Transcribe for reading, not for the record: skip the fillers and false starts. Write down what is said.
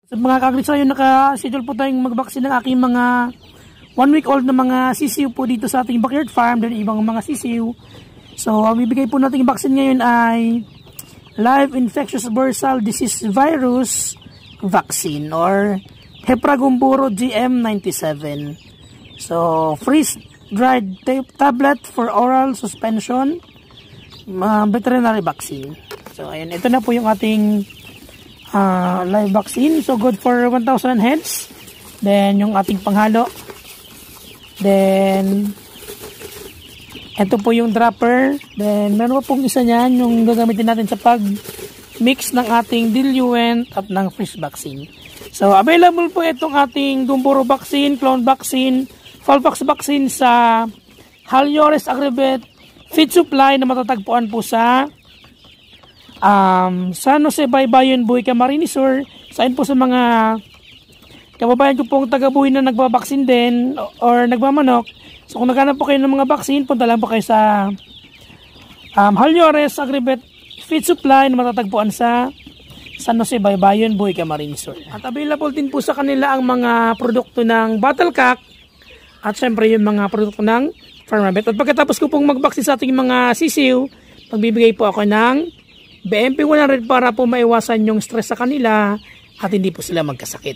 Sa mga kagrits, yun, naka-schedule po tayong mag-vaccine ng aking mga 1 week old na mga sisiw po dito sa ating backyard farm, then ibang mga sisiw. So, ang bibigay po nating vaccine ngayon ay live infectious bursal disease virus vaccine or Hepragumburo GM97. So, freeze-dried tablet for oral suspension, veterinary vaccine. So, ayun, ito na po yung ating live vaccine. So, good for 1,000 heads. Then, yung ating panghalo. Then, ito po yung dropper. Then, meron po pong isa niyan, yung gagamitin natin sa pag-mix ng ating diluent at ng freeze vaccine. So, available po itong ating Gumboro vaccine, clone vaccine, Fowlpox vaccine sa Halyores Agribet Feed Supply na matatagpuan po sa San Jose Baybayon, Buhay, Camarines Sur. Sain po sa mga kababayan ko pong taga-Buhay na nagbabaksin din or nagmamanok. So kung naghanap po kayo ng mga vaccine, punta lang po kayo sa Halyores Agribet Feed Supply na matatagpuan sa San Jose Baybayon, Buhay, Camarines Sur. At available din po sa kanila ang mga produkto ng Battlecock at syempre yung mga produkto ng Pharmabet. At pagkatapos ko pong mag-vaccine sa ating mga sisiw, magbibigay po ako ng BMP 100 para po maiwasan yung stress sa kanila at hindi po sila magkasakit.